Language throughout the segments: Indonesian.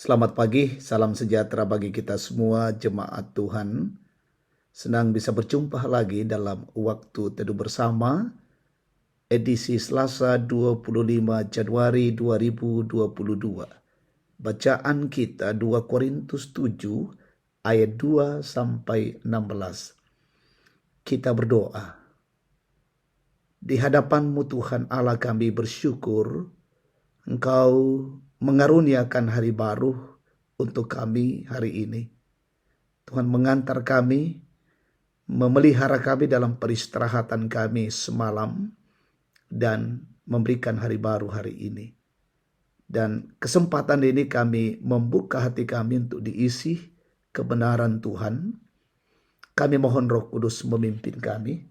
Selamat pagi, salam sejahtera bagi kita semua jemaat Tuhan. Senang bisa berjumpa lagi dalam waktu teduh bersama edisi Selasa 25 Januari 2022. Bacaan kita 2 Korintus 7 ayat 2 sampai 16. Kita berdoa. Di hadapan-Mu Tuhan Allah kami bersyukur Engkau mengaruniakan hari baru untuk kami hari ini. Tuhan mengantar kami, memelihara kami dalam peristirahatan kami semalam, dan memberikan hari baru hari ini. Dan kesempatan ini kami membuka hati kami untuk diisi kebenaran Tuhan. Kami mohon Roh Kudus memimpin kami,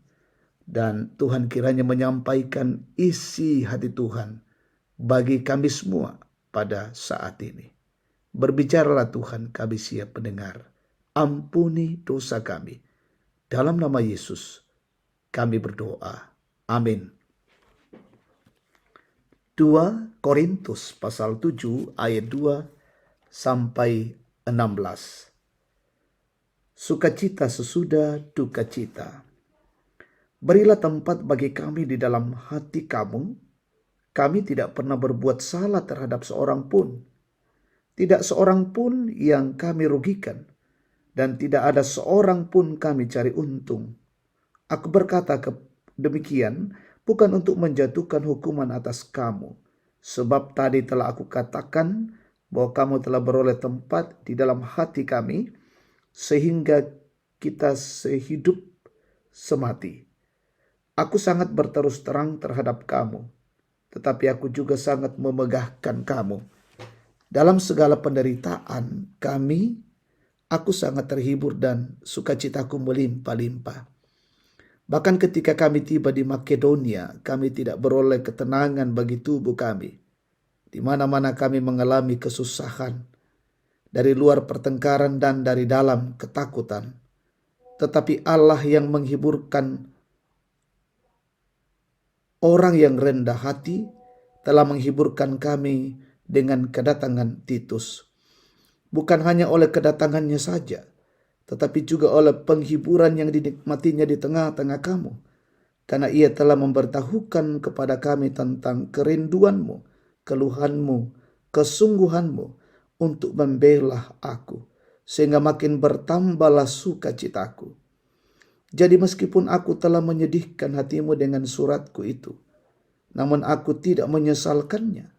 dan Tuhan kiranya menyampaikan isi hati Tuhan bagi kami semua pada saat ini. Berbicaralah Tuhan, kami siap mendengar. Ampuni dosa kami. Dalam nama Yesus kami berdoa. Amin. 2 Korintus pasal 7 ayat 2 sampai 16. Sukacita sesudah duka cita. Berilah tempat bagi kami di dalam hati kamu. Kami tidak pernah berbuat salah terhadap seorang pun. Tidak seorang pun yang kami rugikan. Dan tidak ada seorang pun kami cari untung. Aku berkata demikian bukan untuk menjatuhkan hukuman atas kamu. Sebab tadi telah aku katakan bahwa kamu telah beroleh tempat di dalam hati kami. Sehingga kita sehidup semati. Aku sangat berterus terang terhadap kamu. Tetapi aku juga sangat memegahkan kamu. Dalam segala penderitaan kami, aku sangat terhibur dan sukacitaku melimpah-limpah. Bahkan ketika kami tiba di Makedonia, kami tidak beroleh ketenangan bagi tubuh kami. Di mana-mana kami mengalami kesusahan, dari luar pertengkaran dan dari dalam ketakutan. Tetapi Allah yang menghiburkan orang yang rendah hati telah menghiburkan kami dengan kedatangan Titus. Bukan hanya oleh kedatangannya saja, tetapi juga oleh penghiburan yang dinikmatinya di tengah-tengah kamu. Karena ia telah memberitahukan kepada kami tentang kerinduanmu, keluhanmu, kesungguhanmu untuk membela aku, sehingga makin bertambahlah sukacitaku. Jadi meskipun aku telah menyedihkan hatimu dengan suratku itu, namun aku tidak menyesalkannya.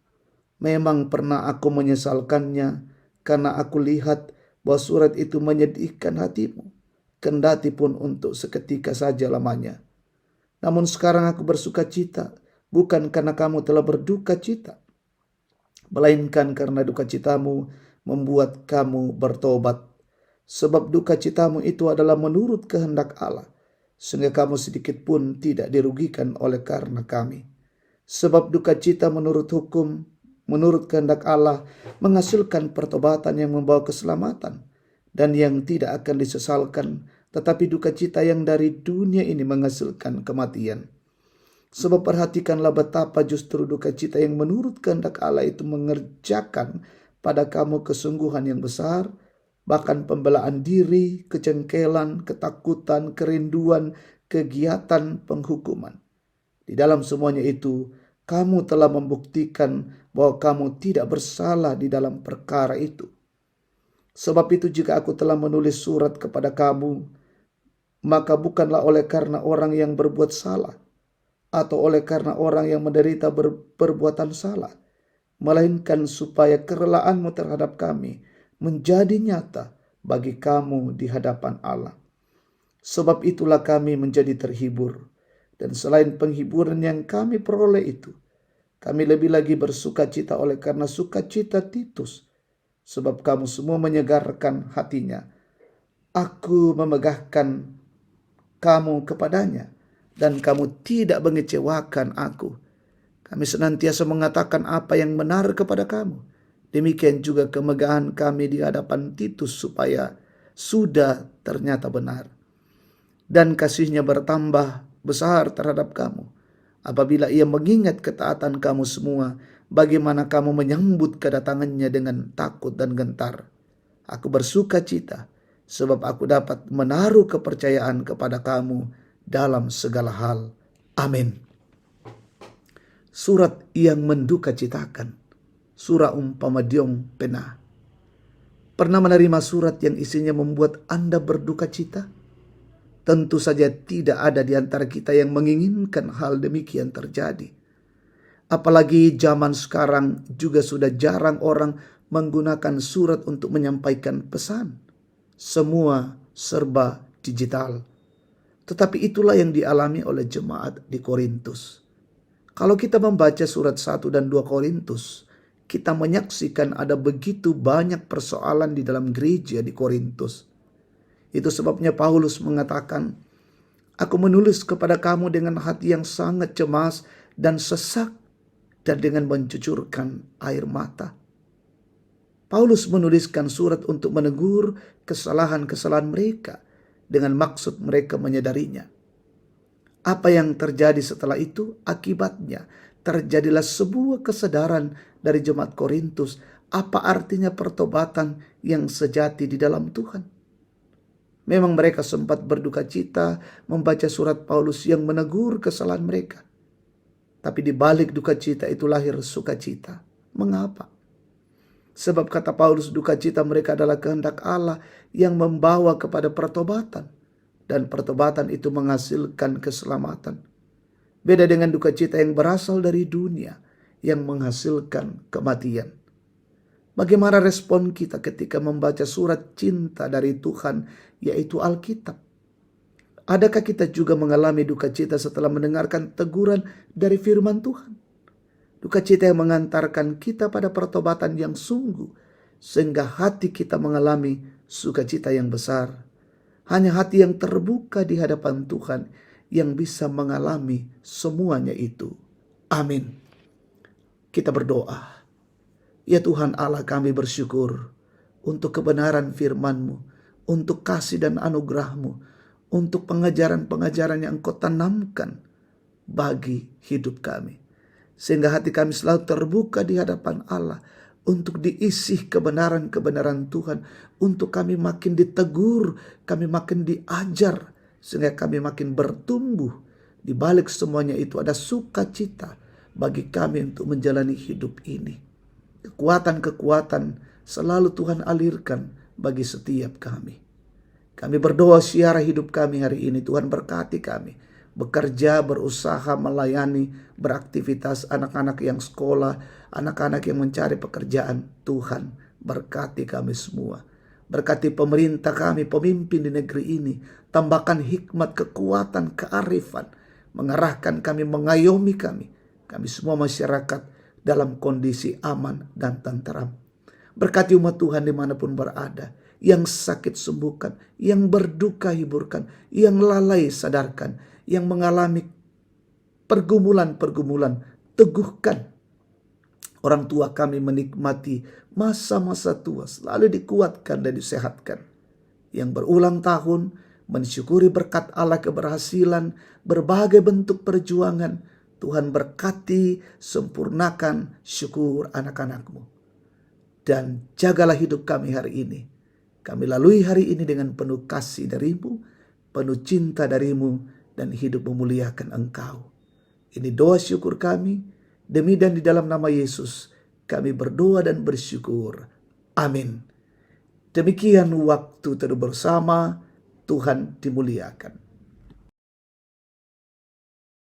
Memang pernah aku menyesalkannya karena aku lihat bahwa surat itu menyedihkan hatimu, kendati pun untuk seketika saja lamanya. Namun sekarang aku bersuka cita, bukan karena kamu telah berduka cita, melainkan karena duka citamu membuat kamu bertobat. Sebab duka citamu itu adalah menurut kehendak Allah, sehingga kamu sedikit pun tidak dirugikan oleh karena kami. Sebab duka cita menurut hukum, menurut kehendak Allah, menghasilkan pertobatan yang membawa keselamatan, dan yang tidak akan disesalkan. Tetapi duka cita yang dari dunia ini menghasilkan kematian. Sebab perhatikanlah betapa justru duka cita yang menurut kehendak Allah itu mengerjakan pada kamu kesungguhan yang besar, bahkan pembelaan diri, kejengkelan, ketakutan, kerinduan, kegiatan penghukuman. Di dalam semuanya itu, kamu telah membuktikan bahwa kamu tidak bersalah di dalam perkara itu. Sebab itu jika aku telah menulis surat kepada kamu, maka bukanlah oleh karena orang yang berbuat salah, atau oleh karena orang yang menderita perbuatan salah, melainkan supaya kerelaanmu terhadap kami menjadi nyata bagi kamu di hadapan Allah. Sebab itulah kami menjadi terhibur. Dan selain penghiburan yang kami peroleh itu, kami lebih lagi bersuka cita oleh karena sukacita Titus. Sebab kamu semua menyegarkan hatinya. Aku memegahkan kamu kepadanya, dan kamu tidak mengecewakan aku. Kami senantiasa mengatakan apa yang benar kepada kamu. Demikian juga kemegahan kami di hadapan Titus supaya sudah ternyata benar. Dan kasihnya bertambah besar terhadap kamu apabila ia mengingat ketaatan kamu semua, bagaimana kamu menyambut kedatangannya dengan takut dan gentar. Aku bersuka cita, sebab aku dapat menaruh kepercayaan kepada kamu dalam segala hal. Amin. Surat yang menduka citakan. Surah umpama diong pena. Pernah menerima surat yang isinya membuat Anda berduka cita? Tentu saja tidak ada di antara kita yang menginginkan hal demikian terjadi. Apalagi zaman sekarang juga sudah jarang orang menggunakan surat untuk menyampaikan pesan. Semua serba digital. Tetapi itulah yang dialami oleh jemaat di Korintus. Kalau kita membaca surat 1 dan 2 Korintus, kita menyaksikan ada begitu banyak persoalan di dalam gereja di Korintus. Itu sebabnya Paulus mengatakan, aku menulis kepada kamu dengan hati yang sangat cemas dan sesak dan dengan mencucurkan air mata. Paulus menuliskan surat untuk menegur kesalahan-kesalahan mereka dengan maksud mereka menyadarinya. Apa yang terjadi setelah itu? Akibatnya terjadilah sebuah kesadaran dari jemaat Korintus apa artinya pertobatan yang sejati di dalam Tuhan. Memang mereka sempat berduka cita membaca surat Paulus yang menegur kesalahan mereka. Tapi di balik duka cita itu lahir sukacita. Mengapa? Sebab kata Paulus, duka cita mereka adalah kehendak Allah yang membawa kepada pertobatan. Dan pertobatan itu menghasilkan keselamatan. Beda dengan duka cita yang berasal dari dunia yang menghasilkan kematian. Bagaimana respon kita ketika membaca surat cinta dari Tuhan, yaitu Alkitab? Adakah kita juga mengalami duka cita setelah mendengarkan teguran dari firman Tuhan? Duka cita yang mengantarkan kita pada pertobatan yang sungguh, sehingga hati kita mengalami sukacita yang besar. Hanya hati yang terbuka di hadapan Tuhan yang bisa mengalami semuanya itu. Amin. Kita berdoa. Ya Tuhan Allah, kami bersyukur untuk kebenaran firman-Mu, untuk kasih dan anugerah-Mu, untuk pengajaran-pengajaran yang Engkau tanamkan bagi hidup kami. Sehingga hati kami selalu terbuka di hadapan Allah untuk diisi kebenaran-kebenaran Tuhan, untuk kami makin ditegur, kami makin diajar, sehingga kami makin bertumbuh. Di balik semuanya itu ada sukacita bagi kami untuk menjalani hidup ini. Kekuatan-kekuatan selalu Tuhan alirkan bagi setiap kami. Kami berdoa siara hidup kami hari ini, Tuhan berkati kami. Bekerja, berusaha, melayani, beraktivitas, anak-anak yang sekolah, anak-anak yang mencari pekerjaan. Tuhan berkati kami semua. Berkati pemerintah kami, pemimpin di negeri ini. Tambahkan hikmat, kekuatan, kearifan. Mengarahkan kami, mengayomi kami. Kami semua masyarakat dalam kondisi aman dan tenteram. Berkati umat Tuhan dimanapun berada. Yang sakit sembuhkan, yang berduka hiburkan, yang lalai sadarkan, yang mengalami pergumulan-pergumulan teguhkan. Orang tua kami menikmati masa-masa tua, selalu dikuatkan dan disehatkan. Yang berulang tahun mensyukuri berkat Allah keberhasilan, berbagai bentuk perjuangan. Tuhan berkati, sempurnakan syukur anak-anak-Mu. Dan jagalah hidup kami hari ini. Kami lalui hari ini dengan penuh kasih dari-Mu, penuh cinta dari-Mu, dan hidup memuliakan Engkau. Ini doa syukur kami, demi dan di dalam nama Yesus, kami berdoa dan bersyukur. Amin. Demikian waktu teduh bersama, Tuhan dimuliakan.